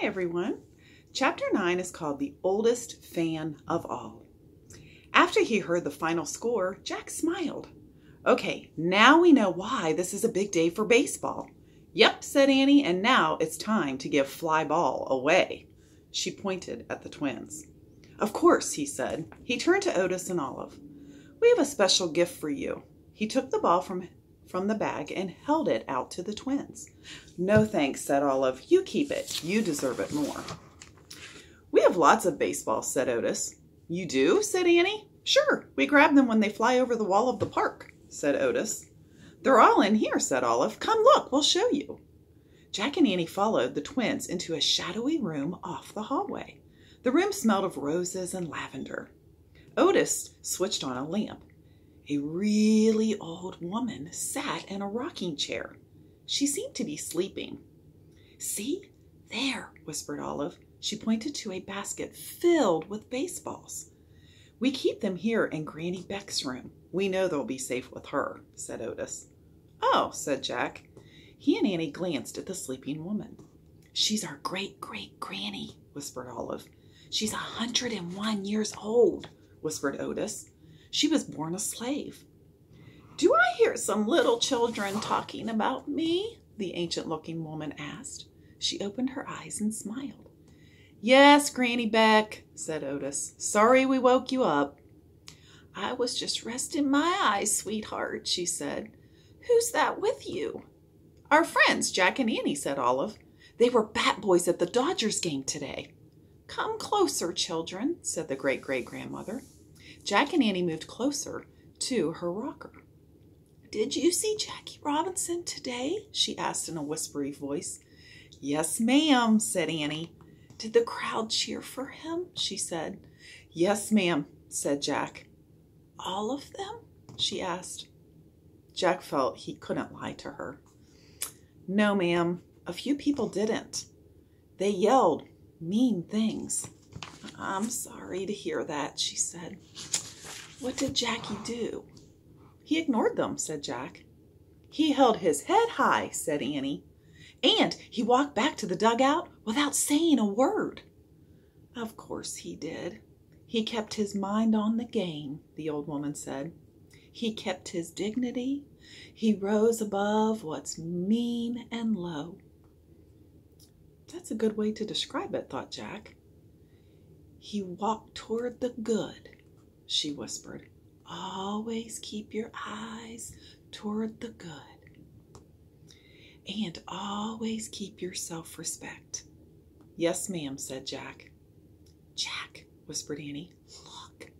Hi everyone. Chapter 9 is called The Oldest Fan of All. After he heard the final score, Jack smiled. Okay, now we know why this is a big day for baseball. Yep, said Annie, and now it's time to give fly ball away. She pointed at the twins. Of course, he said. He turned to Otis and Olive. We have a special gift for you. He took the ball from the bag and held it out to the twins. No thanks, said Olive. You keep it. You deserve it more. We have lots of baseballs, said Otis. You do? Said Annie. Sure, we grab them when they fly over the wall of the park, said Otis. They're all in here, said Olive. Come look, we'll show you. Jack and Annie followed the twins into a shadowy room off the hallway. The room smelled of roses and lavender. Otis switched on a lamp. A really old woman sat in a rocking chair. She seemed to be sleeping. See, there, whispered Olive. She pointed to a basket filled with baseballs. We keep them here in Granny Beck's room. We know they'll be safe with her, said Otis. Oh, said Jack. He and Annie glanced at the sleeping woman. She's our great-great-granny, whispered Olive. She's 101 years old, whispered Otis. She was born a slave. Do I hear some little children talking about me? The ancient-looking woman asked. She opened her eyes and smiled. Yes, Granny Beck, said Otis. Sorry we woke you up. I was just resting my eyes, sweetheart, she said. Who's that with you? Our friends, Jack and Annie, said Olive. They were bat boys at the Dodgers game today. Come closer, children, said the great-great-grandmother. Jack and Annie moved closer to her rocker. Did you see Jackie Robinson today? She asked in a whispery voice. Yes, ma'am, said Annie. Did the crowd cheer for him? She said. Yes, ma'am, said Jack. All of them? She asked. Jack felt he couldn't lie to her. No, ma'am, a few people didn't. They yelled mean things. I'm sorry to hear that, she said. What did Jackie do? He ignored them, said Jack. He held his head high, said Annie. And he walked back to the dugout without saying a word. Of course he did. He kept his mind on the game, the old woman said. He kept his dignity. He rose above what's mean and low. That's a good way to describe it, thought Jack. He walked toward the good, she whispered. Always keep your eyes toward the good. And always keep your self-respect. Yes, ma'am, said Jack. Jack, whispered Annie. Look.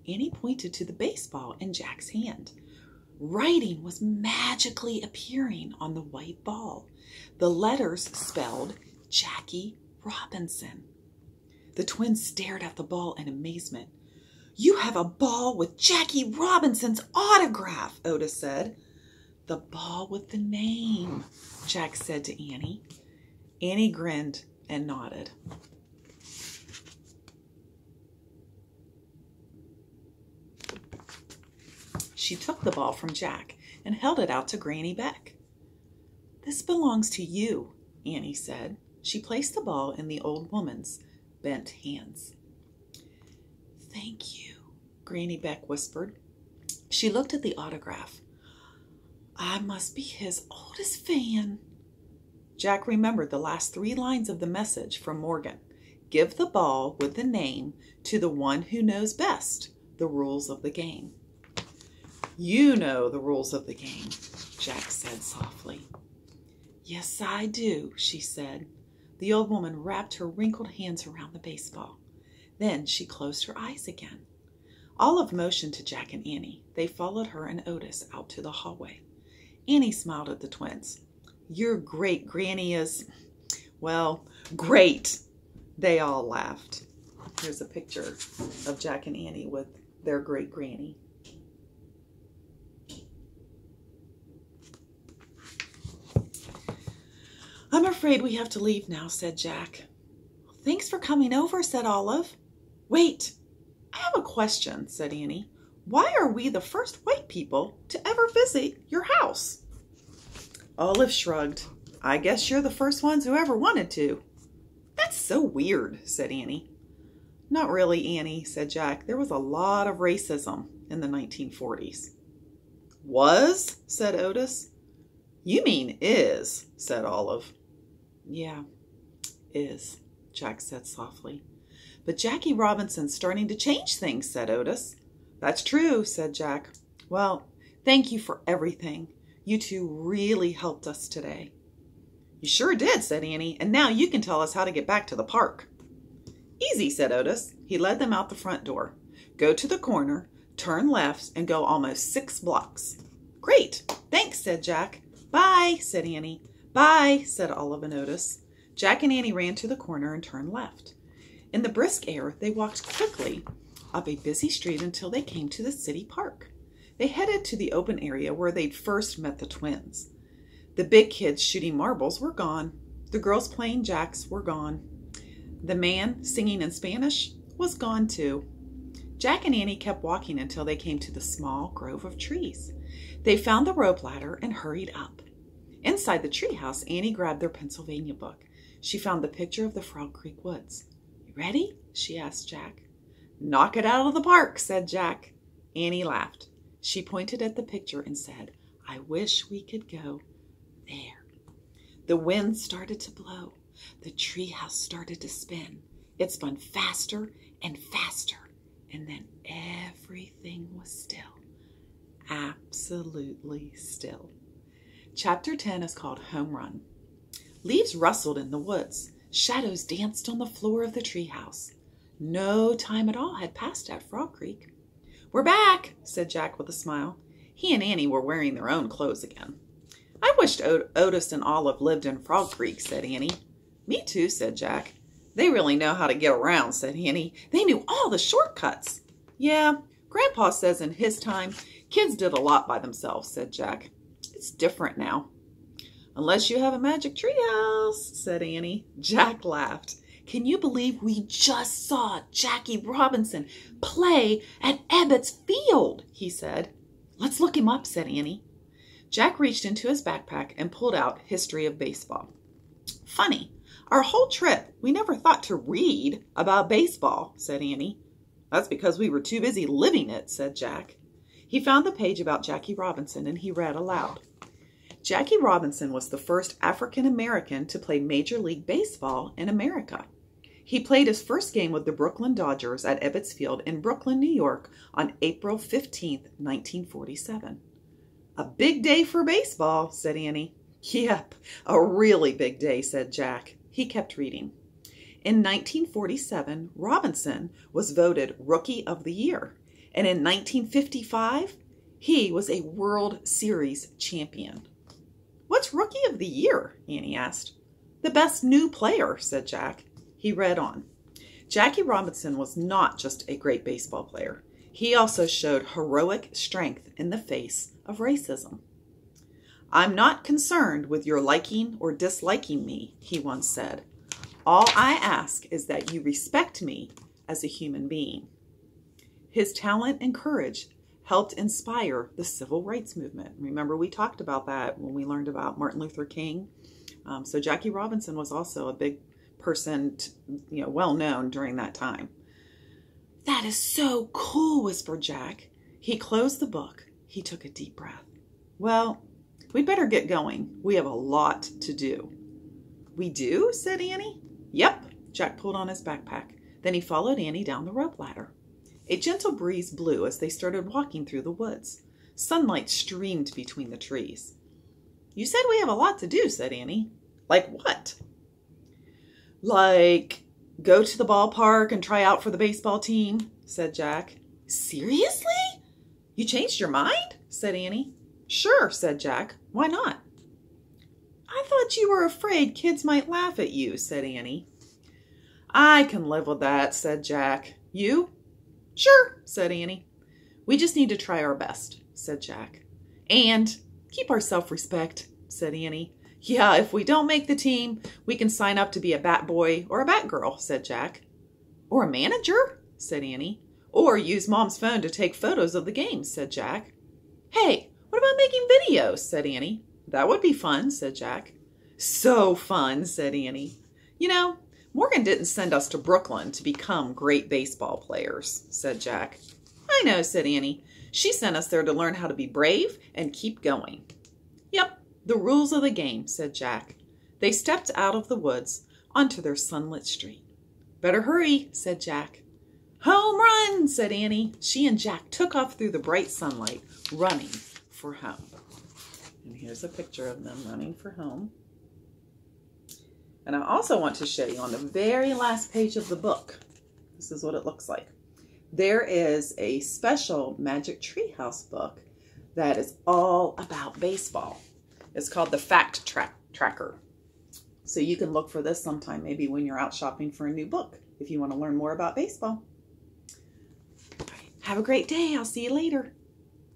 Annie pointed to the baseball in Jack's hand. Writing was magically appearing on the white ball. The letters spelled Jackie Robinson. The twins stared at the ball in amazement. You have a ball with Jackie Robinson's autograph, Otis said. The ball with the name, Jack said to Annie. Annie grinned and nodded. She took the ball from Jack and held it out to Granny Beck. This belongs to you, Annie said. She placed the ball in the old woman's bent hands. Thank you, Granny Beck whispered. She looked at the autograph. I must be his oldest fan. Jack remembered the last 3 lines of the message from Morgan. Give the ball with the name to the one who knows best the rules of the game. You know the rules of the game, Jack said softly. Yes, I do, she said. The old woman wrapped her wrinkled hands around the baseball. Then she closed her eyes again. Olive motioned to Jack and Annie. They followed her and Otis out to the hallway. Annie smiled at the twins. Your great-granny is, well, great. They all laughed. Here's a picture of Jack and Annie with their great-granny. I'm afraid we have to leave now, said Jack. Thanks for coming over, said Olive. Wait, I have a question, said Annie. Why are we the first white people to ever visit your house? Olive shrugged. I guess you're the first ones who ever wanted to. That's That's so weird, said Annie. Not really, Annie, said Jack. There was a lot of racism in the 1940s. Was? Said Otis. You mean is, said Olive. Yeah, is, Jack said softly. But Jackie Robinson's starting to change things, said Otis. That's true, said Jack. Well, thank you for everything. You two really helped us today. You sure did, said Annie, and now you can tell us how to get back to the park. Easy, said Otis. He led them out the front door. Go to the corner, turn left, and go almost 6 blocks. Great, thanks, said Jack. Bye, said Annie. Bye, said Olive and Otis. Jack and Annie ran to the corner and turned left. In the brisk air, they walked quickly up a busy street until they came to the city park. They headed to the open area where they'd first met the twins. The big kids shooting marbles were gone. The girls playing jacks were gone. The man singing in Spanish was gone too. Jack and Annie kept walking until they came to the small grove of trees. They found the rope ladder and hurried up. Inside the treehouse, Annie grabbed their Pennsylvania book. She found the picture of the Frog Creek woods. You ready? She asked Jack. Knock it out of the park, said Jack. Annie laughed. She pointed at the picture and said, I wish we could go there. The wind started to blow. The treehouse started to spin. It spun faster and faster, and then everything was still. Absolutely still. Chapter 10 is called Home Run. Leaves rustled in the woods. Shadows danced on the floor of the treehouse. No time at all had passed at Frog Creek. We're back, said Jack with a smile. He and Annie were wearing their own clothes again. I wished Otis and Olive lived in Frog Creek, said Annie. Me too, said Jack. They really know how to get around, said Annie. They knew all the shortcuts. Yeah, Grandpa says in his time, kids did a lot by themselves, said Jack. It's different now. Unless you have a magic treehouse, said Annie. Jack laughed. Can you believe we just saw Jackie Robinson play at Ebbets Field, he said. Let's look him up, said Annie. Jack reached into his backpack and pulled out History of Baseball. Funny, our whole trip, we never thought to read about baseball, said Annie. That's because we were too busy living it, said Jack. He found the page about Jackie Robinson and he read aloud. Jackie Robinson was the first African American to play Major League Baseball in America. He played his first game with the Brooklyn Dodgers at Ebbets Field in Brooklyn, New York on April 15, 1947. A big day for baseball, said Annie. Yep, a really big day, said Jack. He kept reading. In 1947, Robinson was voted Rookie of the Year, and in 1955, he was a World Series champion. What's Rookie of the Year? Annie asked. The best new player, said Jack. He read on. Jackie Robinson was not just a great baseball player. He also showed heroic strength in the face of racism. I'm not concerned with your liking or disliking me, he once said. All I ask is that you respect me as a human being. His talent and courage helped inspire the civil rights movement. Remember, we talked about that when we learned about Martin Luther King. So Jackie Robinson was also a big person, well known during that time. That is so cool, whispered Jack. He closed the book. He took a deep breath. Well, we'd better get going. We have a lot to do. We do? Said Annie. Yep. Jack pulled on his backpack. Then he followed Annie down the rope ladder. A gentle breeze blew as they started walking through the woods. Sunlight streamed between the trees. You said we have a lot to do, said Annie. Like what? Like go to the ballpark and try out for the baseball team, said Jack. Seriously? You changed your mind? Said Annie. Sure, said Jack. Why not? I thought you were afraid kids might laugh at you, said Annie. I can live with that, said Jack. You? Sure, said Annie. We just need to try our best, said Jack. And keep our self-respect, said Annie. Yeah, if we don't make the team, we can sign up to be a bat boy or a bat girl, said Jack. Or a manager, said Annie. Or use Mom's phone to take photos of the games, said Jack. Hey, what about making videos, said Annie. That would be fun, said Jack. So fun, said Annie. Morgan didn't send us to Brooklyn to become great baseball players, said Jack. I know, said Annie. She sent us there to learn how to be brave and keep going. Yep, the rules of the game, said Jack. They stepped out of the woods onto their sunlit street. Better hurry, said Jack. Home run, said Annie. She and Jack took off through the bright sunlight, running for home. And here's a picture of them running for home. And I also want to show you on the very last page of the book, this is what it looks like. There is a special Magic Treehouse book that is all about baseball. It's called the Fact Tracker. So you can look for this sometime, maybe when you're out shopping for a new book, if you want to learn more about baseball. All right, have a great day. I'll see you later.